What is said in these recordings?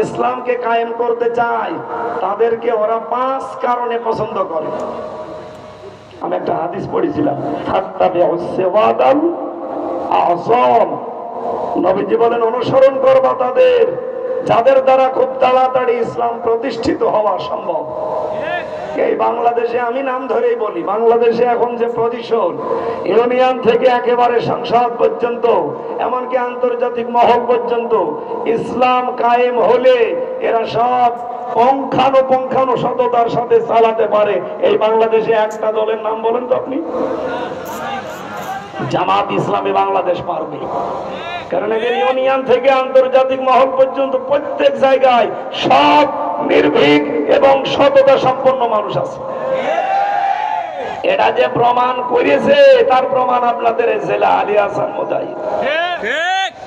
ইসলামকে কায়েম করতে চায় তাদেরকে ওরা 5 কারণে পছন্দ করে। আমি একটা হাদিস পড়েছিলাম, নবীজি বলেন অনুসরণ করবা তাদের যাদের দ্বারা খুব তাড়াতাড়ি ইসলাম প্রতিষ্ঠিত হওয়া সম্ভব। এই বাংলাদেশে আমি নাম ধরেই বলি, বাংলাদেশে এখন যে পজিশন, ইউনিয়ন থেকে একেবারে সংসদ পর্যন্ত, এমনকি আন্তর্জাতিক মহল পর্যন্ত ইসলাম কায়েম হলে এরা সব পুঙ্খানুপুঙ্খানু সততার সাথে চালাতে পারে। এই বাংলাদেশে একটা দলের নাম বলেন তো আপনি? জামাত ইসলামী বাংলাদেশ পারবে, কারণ এদের ইউনিয়ন থেকে আন্তর্জাতিক মহল পর্যন্ত প্রত্যেক জায়গায় সব নির্ভীক এবং সততা সম্পন্ন মানুষ আছে। এটা যে প্রমাণ করেছে তার প্রমাণ আপনাদের জেলা আলী হাসান মুজাহিদ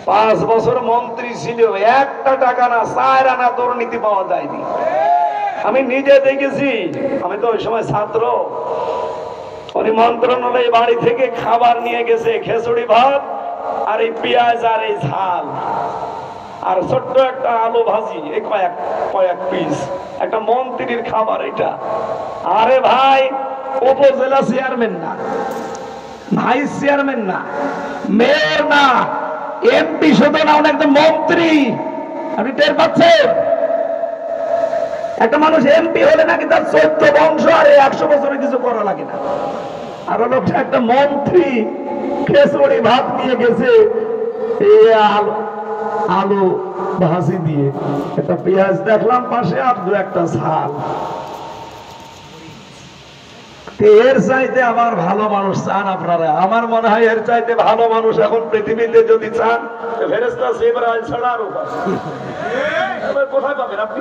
5 বছর মন্ত্রী ছিল, একটা টাকা না 4 আনা দুর্নীতি পাওয়া যায়নি। আমি নিজে দেখেছি, আমি তো ওই সময় ছাত্র। উনি মন্ত্রণালয় বাড়ি থেকে খাবার নিয়ে গেছে, খিচুড়ি ভাত আর এই পেঁয়াজ আর এই ঝাল আর ছোট্ট একটা আলু ভাজি, এই কয়েক পিস, একটা মন্ত্রীর খাবার এটা। আরে ভাই, উপজেলা চেয়ারম্যান না, ভাইস চেয়ারম্যান না, মেয়র না, এমপি শুধু না, একটা মন্ত্রী। আপনি টের পাচ্ছেন? একটা মানুষ এমপি হলে নাকি তার 14 বংশ আর 100 বছরে কিছু করা লাগে না। আর লোকটা একটা মন্ত্রী খিচুড়ি ভাত নিয়ে গেছে, আলু ভাজি দিয়ে, একটা পেঁয়াজ দেখলাম পাশে আর 2-1টা ঝাল। এর চাইতে আবার ভালো মানুষ চান আপনারা? আমার মনে হয় এর চাইতে ভালো মানুষ এখন পৃথিবীতে যদি চান, ফেরেশতা জিবরাইল ছাড়া আর উপায় কোথায় পাবেন আপনি?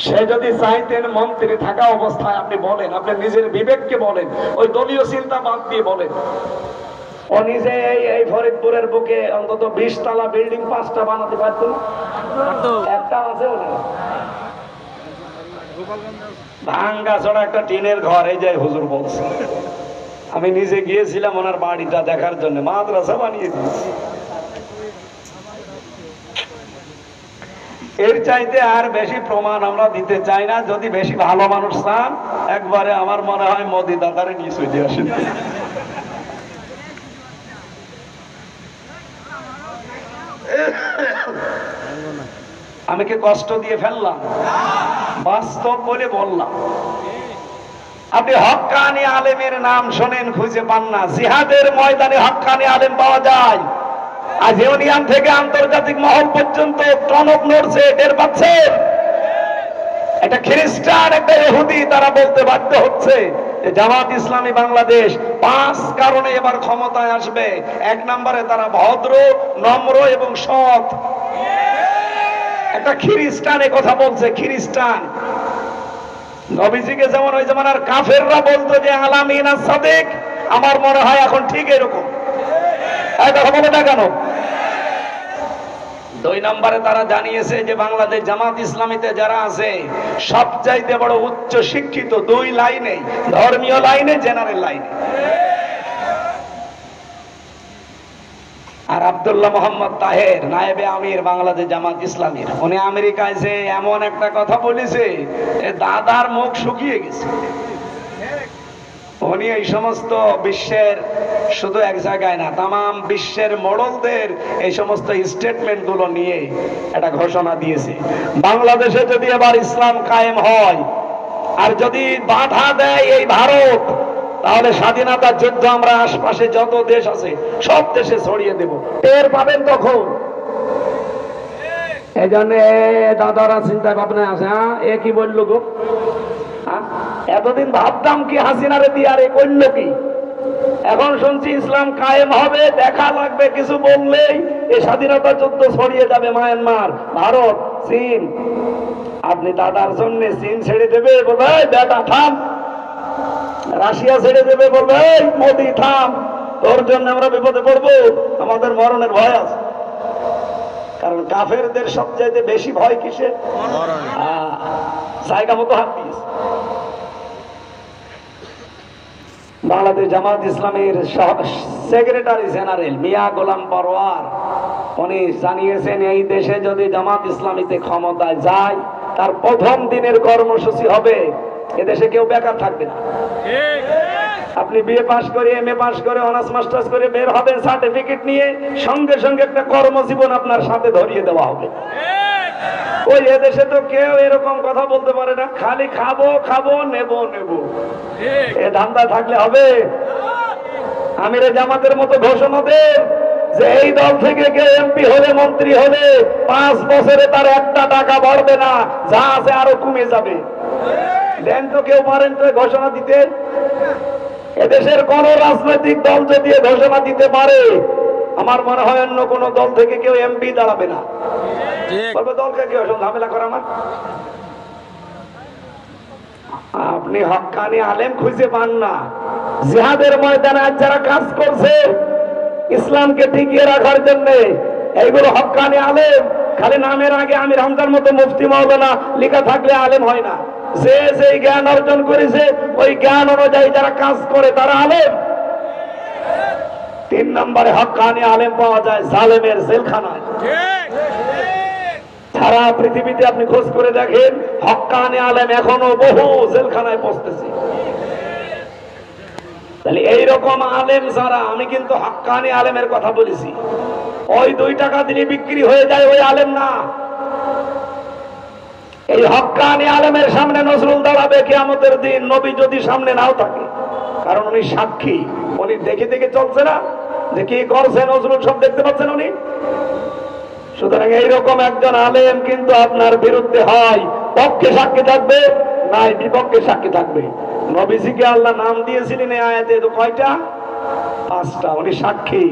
সে যদি চাইতেন মন্ত্রী থাকা অবস্থায়, আপনি বলেন, আপনি নিজের বিবেককে বলেন, ওই দলীয় চিন্তা বাদ দিয়ে বলেন, ও নিজে এই ফরিদপুরের বুকে অন্তত 20 তলা বিল্ডিং 5টা বানাতে পারতো? একটা আছে ভাঙ্গা ছড়া একটা টিনের ঘর, এই যে হুজুর বলছে। আমি নিজে গিয়েছিলাম ওনার বাড়িটা দেখার জন্য, মাদ্রাসা বানিয়ে দিয়েছি। এর চাইতে আর বেশি প্রমাণ আমরা দিতে চাই না। যদি বেশি ভালো মানুষ চান, একবারে আমার মনে হয় মোদি দাদারে নিয়ে চলে আসেন। আমি কি কষ্ট দিয়ে ফেললাম? বাস্তব বলে বললাম। আপনি হক্কানি আলেমের নাম শোনেন, খুঁজে পান না। জিহাদের ময়দানে হক্কানি আলেম পাওয়া যায়। আজ ইউনিয়ন থেকে আন্তর্জাতিক মহল পর্যন্ত টনক নড়ছে, টের পাচ্ছেন? একটা খ্রিস্টান, একটা ইহুদি, তারা বলতে বাধ্য হচ্ছে যে জামাত ইসলামী বাংলাদেশ 5 কারণে এবার ক্ষমতায় আসবে। 1 নম্বরে তারা ভদ্র, নম্র এবং সৎ। একটা খ্রিস্টান এ কথা বলছে, খ্রিস্টান। নবীজিকে যেমন ওই জামানার কাফেররা বলতো যে আলামিন আস-সাদিক, আমার মনে হয় এখন ঠিক এরকম। এই কথা বলে না কেন? 2 নম্বরে তারা জানিয়েছে যে বাংলাদেশ জামাত ইসলামীতে যারা আছে সবচাইতে বড় উচ্চ শিক্ষিত 2 লাইনে, ধর্মীয় লাইনে, জেনারেল লাইনে। আর আব্দুল্লাহ মোহাম্মদ তাহের, নায়েবে আমির বাংলাদেশ জামাত ইসলামীর, উনি আমেরিকায় যে এমন একটা কথা বলেছে, দাদার মুখ শুকিয়ে গেছে। উনি এই সমস্ত বিশ্বের, শুধু এক জায়গায় না, তাম বিশ্বের মডলদের এই সমস্ত স্টেটমেন্ট গুলো নিয়ে একটা ঘোষণা দিয়েছে, বাংলাদেশে যদি এবার ইসলাম কায়েম হয় আর যদি বাধা দেয় এই ভারত, তাহলে স্বাধীনতার যুদ্ধ আমরা আশপাশে যত দেশ আছে সব দেশে ছড়িয়ে দেব। টের পাবেন তখন। এই জন্য দাদারা চিন্তা ভাবনা আছে, এ কি বললো গো? এতদিন ভাবতাম কি হাসিনারে দিয়ে, আর এ করলো কি? এখন শুনছি ইসলাম কায়েম হবে, দেখা লাগবে কিছু বললেই এই স্বাধীনতা যুদ্ধ ছড়িয়ে যাবে। মায়ানমার, ভারত, চীন। আপনি দাদার জন্য চীন ছেড়ে দেবে, বলবে বেটা থাম। রাশিয়া ছেড়ে দেবে, বলবে মোদি থাম, তোর জন্য আমরা বিপদে পড়বো, আমাদের মরণের ভয় আছে। কারণ কাফেরদের সবচাইতে বেশি ভয় কিসে? জায়গা মতো হাত দিয়েছে। বাংলাদেশ জামাত ইসলামীর সেক্রেটারি জেনারেল মিয়া গোলাম পরোয়ার উনি জানিয়েছেন এই দেশে যদি জামাত ইসলামীতে ক্ষমতায় যায় তার প্রথম দিনের কর্মসূচি হবে এদেশে কেউ বেকার থাকবে না। আপনি বিএ পাস করে, এমএ পাস করে, অনার্স মাস্টার্স করে বের হবেন সার্টিফিকেট নিয়ে, সঙ্গে সঙ্গে একটা কর্মজীবন আপনার সাথে ধরিয়ে দেওয়া হবে। ওই এদেশে তো কেউ এরকম কথা বলতে পারে না, খালি খাবো খাবো নেব নেব, এ ধান্দা থাকলে হবে? আমিরে জামাতের মতো ঘোষণা দেন যে এই দল থেকে কেউ এমপি হলে, মন্ত্রী হলে 5 বছরে তার একটা টাকা বাড়বে না, যা আছে আরো কমে যাবে। দেন তো, কেউ পারেন তো ঘোষণা দিতে? এদেশের কোন রাজনৈতিক দল যদি ঘোষণা দিতে পারে, আমার মনে হয় অন্য কোন দল থেকে কেউ এমপি দাঁড়াবে না। বলবে দলকে কেউ ঝামেলা করে আমার। আপনি হক্কানি আলেম খুঁজে পান না। জিহাদের ময়দানে আজ যারা কাজ করছে ইসলামকে টিকিয়ে রাখার জন্য, এইগুলো হক্কানি আলেম। খালি নামের আগে আমির হামজার মতো মুফতি মাওলানা লেখা থাকলে আলেম হয় না। যে যেই জ্ঞান অর্জন করেছে ওই জ্ঞান অনুযায়ী যারা কাজ করে তারা আলেম। 3 নম্বরে হক্কানি আলেম পাওয়া যায় জালেমের জেলখানায়। সারা পৃথিবীতে আপনি খোঁজ করে দেখেন, হক্কানি আলেম এখনো বহু জেলখানায় পৌঁছতেছে। তাহলে এইরকম আলেম যারা, আমি কিন্তু হক্কানি আলেমের কথা বলেছি, ওই 2 টাকা দিলে বিক্রি হয়ে যায় ওই আলেম না। এই হক্কানি আলেমের সামনে নজরুল দাঁড়াবে কিয়ামতের দিন, নবী যদি সামনে নাও থাকে, কারণ উনি সাক্ষী। উনি দেখে দেখে চলছে না যে কি করছে নজরুল, সব দেখতে পাচ্ছেন উনি। সুতরাং এইরকম একজন আলেম কিন্তু আপনার বিরুদ্ধে হয়, পক্ষে সাক্ষী থাকবে, নাই বিপক্ষে সাক্ষী থাকবে। নবীজিকে আল্লাহ নাম দিয়েছিলেন এই আয়াতে, তো কয়টা? 5টা। উনি সাক্ষী।